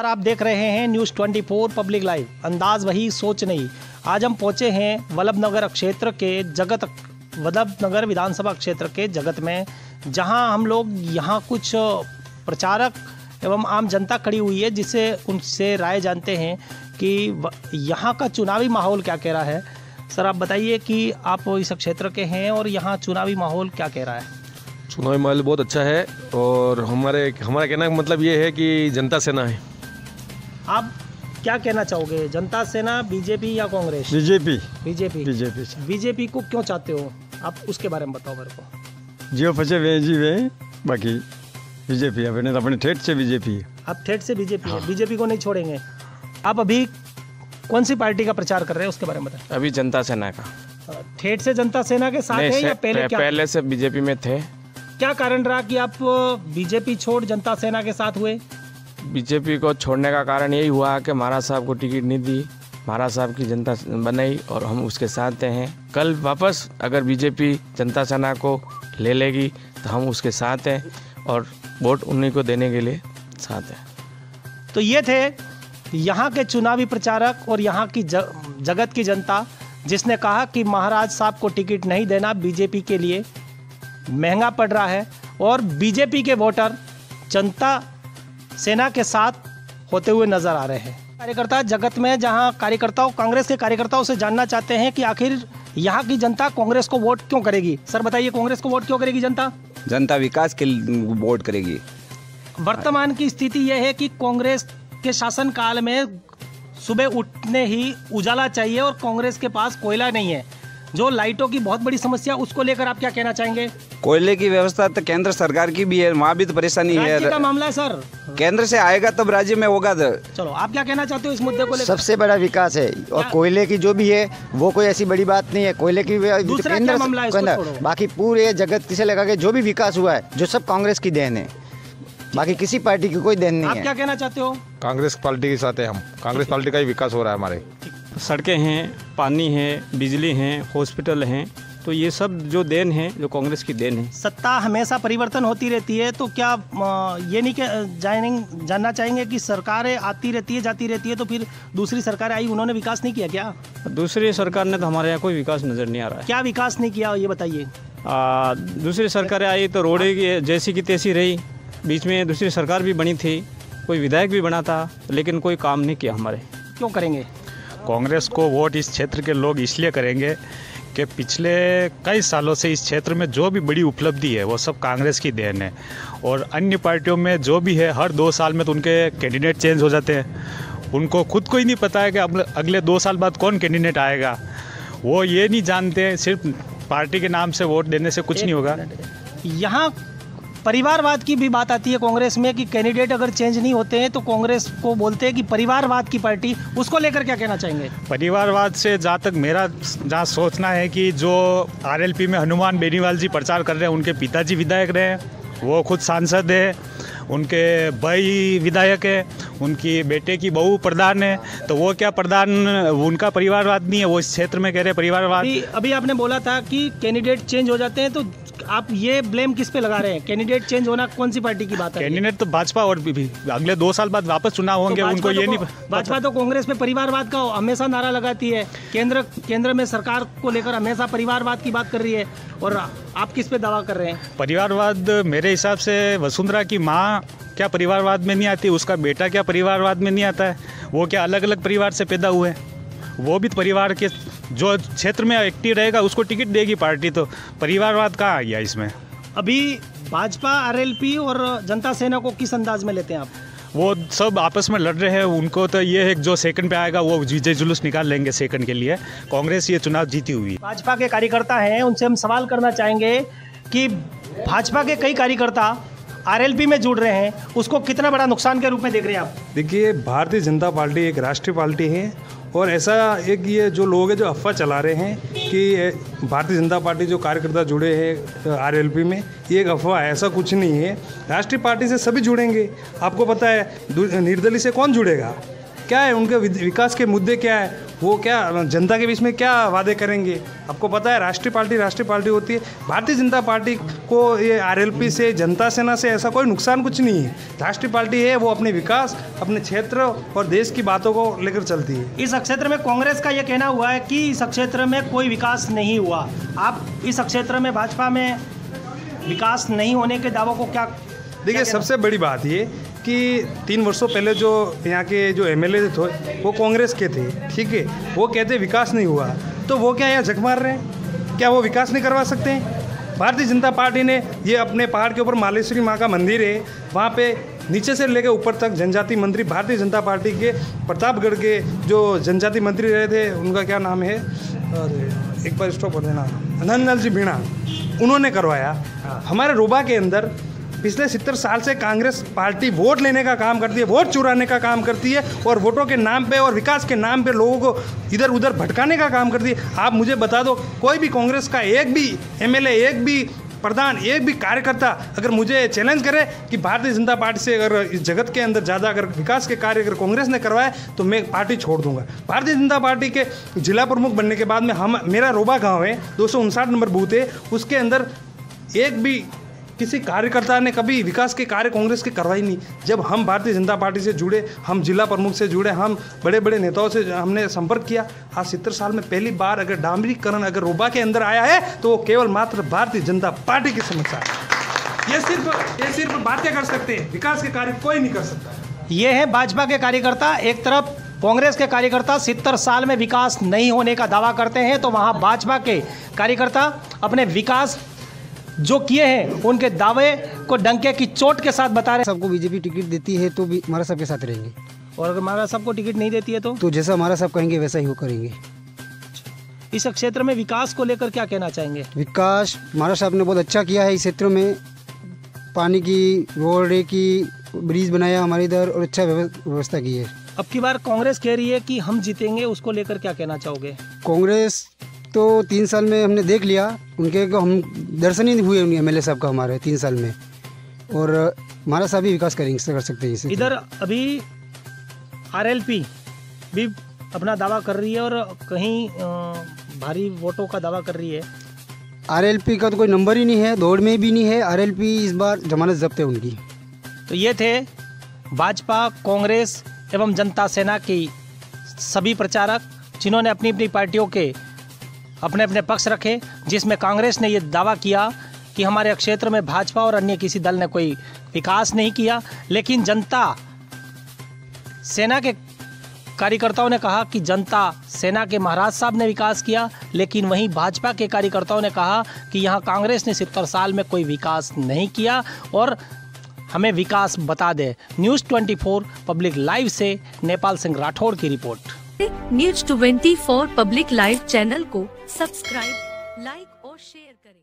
आप देख रहे हैं न्यूज़ 24 पब्लिक लाइव। अंदाज वही सोच नहीं। आज हम पहुंचे हैं वल्लभनगर क्षेत्र के वल्लभनगर विधानसभा क्षेत्र के जगत में, जहां हम लोग यहां कुछ प्रचारक एवं आम जनता खड़ी हुई है, जिससे उनसे राय जानते हैं कि यहां का चुनावी माहौल क्या कह रहा है। सर, आप बताइए कि आप इस क्षेत्र के हैं और यहाँ चुनावी माहौल क्या कह रहा है। चुनावी माहौल बहुत अच्छा है और हमारा कहना का मतलब ये है कि जनता सेना है। आप क्या कहना चाहोगे, जनता सेना, बीजेपी या कांग्रेस? बीजेपी को क्यों चाहते हो आप, उसके बारे में बताओ मेरे को। जियो फंसे वे जी वे, बाकी बीजेपी अपने ठेठ से बीजेपी है। आप ठेठ से बीजेपी है, बीजेपी को नहीं छोड़ेंगे। आप अभी कौन सी पार्टी का प्रचार कर रहे हैं उसके बारे में बताएं। अभी जनता सेना का। ठेठ से जनता सेना के साथ है या पहले से बीजेपी में थे। क्या कारण रहा कि आप बीजेपी छोड़ जनता सेना के साथ हुए? बीजेपी को छोड़ने का कारण यही हुआ कि महाराज साहब को टिकट नहीं दी, महाराज साहब की जनता बनाई और हम उसके साथ हैं। कल वापस अगर बीजेपी जनता सेना को ले लेगी तो हम उसके साथ हैं और वोट उन्हीं को देने के लिए साथ हैं। तो ये थे यहाँ के चुनावी प्रचारक और यहाँ की जगत की जनता, जिसने कहा कि महाराज साहब को टिकट नहीं देना बीजेपी के लिए महंगा पड़ रहा है और बीजेपी के वोटर जनता सेना के साथ होते हुए नजर आ रहे हैं। कार्यकर्ता जगत में, जहां कार्यकर्ताओं कांग्रेस के कार्यकर्ताओं से जानना चाहते हैं कि आखिर यहाँ की जनता कांग्रेस को वोट क्यों करेगी। सर बताइए, कांग्रेस को वोट क्यों करेगी जनता? जनता विकास के वोट करेगी। वर्तमान की स्थिति यह है कि कांग्रेस के शासनकाल में सुबह उठने ही उजाला चाहिए और कांग्रेस के पास कोयला नहीं है। जो लाइटों की बहुत बड़ी समस्या, उसको लेकर आप क्या कहना चाहेंगे? कोयले की व्यवस्था तो केंद्र सरकार की भी है, वहाँ भी तो परेशानी है। राज्य का मामला है सर, केंद्र से आएगा तब राज्य में होगा। चलो, आप क्या कहना चाहते हो इस मुद्दे को लेकर? सबसे बड़ा विकास है और कोयले की जो भी है वो कोई ऐसी बड़ी बात नहीं है। कोयले की दूसरा क्या मामला है? बाकी पूरे जगत से लगा के जो भी विकास हुआ है, जो सब कांग्रेस की देन है, बाकी किसी पार्टी की कोई देन नहीं है। आप क्या कहना चाहते हो? कांग्रेस पार्टी के साथ है हम। कांग्रेस पार्टी का ही विकास हो रहा है हमारे। सड़कें हैं, पानी है, बिजली हैं, हॉस्पिटल हैं, तो ये सब जो देन है, जो कांग्रेस की देन है। सत्ता हमेशा परिवर्तन होती रहती है, तो क्या ये नहीं जानना चाहेंगे कि सरकारें आती रहती है जाती रहती है, तो फिर दूसरी सरकारें आई, उन्होंने विकास नहीं किया क्या? दूसरी सरकार ने तो हमारे यहाँ कोई विकास नज़र नहीं आ रहा है। क्या विकास नहीं किया, ये बताइए। दूसरी सरकारें आई तो रोडें जैसी की तैसी रही। बीच में दूसरी सरकार भी बनी थी, कोई विधायक भी बना था, लेकिन कोई काम नहीं किया हमारे। क्यों करेंगे? कांग्रेस को वोट इस क्षेत्र के लोग इसलिए करेंगे कि पिछले कई सालों से इस क्षेत्र में जो भी बड़ी उपलब्धि है वो सब कांग्रेस की देन है। और अन्य पार्टियों में जो भी है, हर 2 साल में तो उनके कैंडिडेट चेंज हो जाते हैं। उनको खुद को ही नहीं पता है कि अगले 2 साल बाद कौन कैंडिडेट आएगा। वो ये नहीं जानते, सिर्फ पार्टी के नाम से वोट देने से कुछ नहीं होगा। यहाँ परिवारवाद की भी बात आती है कांग्रेस में कि कैंडिडेट अगर चेंज नहीं होते हैं तो कांग्रेस को बोलते हैं कि परिवारवाद की पार्टी। उसको लेकर क्या कहना चाहेंगे? परिवारवाद से जहाँ तक मेरा सोचना है कि जो आरएलपी में हनुमान बेनीवाल जी प्रचार कर रहे हैं, उनके पिताजी विधायक रहे हैं, वो खुद सांसद है, उनके भाई विधायक है, उनकी बेटे की बहू प्रधान है, तो वो क्या प्रधान उनका परिवारवाद नहीं है? वो इस क्षेत्र में कह रहे हैं परिवारवाद। अभी आपने बोला था कि कैंडिडेट चेंज हो जाते हैं, तो आप ये ब्लेम किस पे लगा रहे हैं? कैंडिडेट चेंज होना कौन सी पार्टी की बात है? कैंडिडेट तो भाजपा, और भी अगले 2 साल बाद वापस चुनाव होंगे, उनको ये नहीं। भाजपा तो कांग्रेस में परिवारवाद का हमेशा नारा लगाती है, केंद्र में सरकार को लेकर हमेशा परिवारवाद की बात कर रही है, और आप किस पे दावा कर रहे हैं? परिवारवाद मेरे हिसाब से वसुंधरा की माँ क्या परिवारवाद में नहीं आती, उसका बेटा क्या परिवारवाद में नहीं आता है? वो क्या अलग अलग परिवार से पैदा हुए? वो भी परिवार के जो क्षेत्र में एक्टिव रहेगा उसको टिकट देगी पार्टी, तो परिवारवाद कहाँ आ गया इसमें? अभी भाजपा, आरएलपी और जनता सेना को किस अंदाज में लेते हैं आप? वो सब आपस में लड़ रहे हैं। उनको तो ये है जो सेकंड पे आएगा वो विजय जुलूस निकाल लेंगे सेकंड के लिए। कांग्रेस ये चुनाव जीती हुई है। भाजपा के कार्यकर्ता हैं, उनसे हम सवाल करना चाहेंगे कि भाजपा के कई कार्यकर्ता आरएलपी में जुड़ रहे हैं, उसको कितना बड़ा नुकसान के रूप में देख रहे हैं आप? देखिए, भारतीय जनता पार्टी एक राष्ट्रीय पार्टी है और ऐसा एक ये जो लोग हैं जो अफवाह चला रहे हैं कि भारतीय जनता पार्टी जो कार्यकर्ता जुड़े हैं आरएलपी में, ये एक अफवाह है, ऐसा कुछ नहीं है। राष्ट्रीय पार्टी से सभी जुड़ेंगे। आपको पता है निर्दलीय से कौन जुड़ेगा? क्या है उनके विकास के मुद्दे क्या है, वो क्या जनता के बीच में क्या वादे करेंगे। आपको पता है राष्ट्रीय पार्टी होती है। भारतीय जनता पार्टी को ये आरएलपी से, जनता सेना से ऐसा कोई नुकसान कुछ नहीं है। राष्ट्रीय पार्टी है वो अपने विकास, अपने क्षेत्र और देश की बातों को लेकर चलती है। इस क्षेत्र में कांग्रेस का ये कहना हुआ है कि इस क्षेत्र में कोई विकास नहीं हुआ। आप इस क्षेत्र में भाजपा में विकास नहीं होने के दावों को क्या? देखिए, सबसे बड़ी बात ये कि 3 वर्षों पहले जो यहाँ के जो एमएलए थे वो कांग्रेस के थे, ठीक है। वो कहते विकास नहीं हुआ, तो वो क्या यहाँ झक मार रहे हैं? क्या वो विकास नहीं करवा सकते हैं? भारतीय जनता पार्टी ने ये अपने पहाड़ के ऊपर मालेश्वरी माँ का मंदिर है, वहाँ पे नीचे से लेकर ऊपर तक जनजाति मंत्री भारतीय जनता पार्टी के, प्रतापगढ़ के जो जनजाति मंत्री रहे थे उनका क्या नाम है, और एक बार स्टॉप कर देना, नंदलाल जी मीणा, उन्होंने करवाया। हमारे रोबा के अंदर पिछले 70 साल से कांग्रेस पार्टी वोट लेने का काम करती है, वोट चुराने का काम करती है, और वोटों के नाम पे और विकास के नाम पे लोगों को इधर उधर भटकाने का काम करती है। आप मुझे बता दो, कोई भी कांग्रेस का एक भी एमएलए, एक भी प्रधान, एक भी कार्यकर्ता अगर मुझे चैलेंज करे कि भारतीय जनता पार्टी से अगर इस जगत के अंदर ज़्यादा अगर विकास के कार्य अगर कांग्रेस ने करवाए तो मैं पार्टी छोड़ दूंगा। भारतीय जनता पार्टी के जिला प्रमुख बनने के बाद में मेरा रोबा गाँव है, 259 नंबर बूथ है, उसके अंदर एक भी किसी कार्यकर्ता ने कभी विकास के कार्य कांग्रेस के करवाई नहीं। जब हम भारतीय जनता पार्टी से जुड़े, हम जिला प्रमुख से जुड़े, हम बड़े बड़े नेताओं से हमने संपर्क किया, आज 70 साल में पहली बार अगर डामरीकरण अगर रोबा के अंदर आया है तो वो केवल मात्र भारतीय जनता पार्टी की समस्या है। ये सिर्फ बातें कर सकते हैं, विकास के कार्य कोई नहीं कर सकता। ये है भाजपा के कार्यकर्ता। एक तरफ कांग्रेस के कार्यकर्ता 70 साल में विकास नहीं होने का दावा करते हैं, तो वहाँ भाजपा के कार्यकर्ता अपने विकास जो किए हैं उनके दावे को डंके की चोट के साथ बता रहे हैं। सबको बीजेपी टिकट देती है तो भी हमारा सबके साथ रहेंगे, और अगर हमारा सबको टिकट नहीं देती है तो जैसा हमारा सब कहेंगे वैसा ही वो करेंगे। इस क्षेत्र में विकास को लेकर क्या कहना चाहेंगे? विकास हमारा साहब ने बहुत अच्छा किया है। इस क्षेत्र में पानी की, रोड की, ब्रिज बनाया हमारे इधर, और अच्छा व्यवस्था की है। अब की बार कांग्रेस कह रही है कि हम जीतेंगे, उसको लेकर क्या कहना चाहोगे? कांग्रेस तो 3 साल में हमने देख लिया, उनके को हम दर्शन ही हुए उनके एमएलए साहब का हमारे 3 साल में, और हमारा साहब भी विकास करेंगे, कर सकते हैं इसे। इधर अभी आरएलपी भी अपना दावा कर रही है और कहीं भारी वोटों का दावा कर रही है। आरएलपी का तो कोई नंबर ही नहीं है, दौड़ में भी नहीं है। आरएलपी इस बार जमानत जब्त है उनकी। तो ये थे भाजपा, कांग्रेस एवं जनता सेना की सभी प्रचारक, जिन्होंने अपनी अपनी पार्टियों के अपने अपने पक्ष रखे, जिसमें कांग्रेस ने ये दावा किया कि हमारे क्षेत्र में भाजपा और अन्य किसी दल ने कोई विकास नहीं किया, लेकिन जनता सेना के कार्यकर्ताओं ने कहा कि जनता सेना के महाराज साहब ने विकास किया, लेकिन वहीं भाजपा के कार्यकर्ताओं ने कहा कि यहाँ कांग्रेस ने 70 साल में कोई विकास नहीं किया और हमें विकास बता दे। न्यूज़ 24 पब्लिक लाइव से नेपाल सिंह राठौड़ की report. News 24 public live channel को सब्सक्राइब, लाइक और शेयर करें।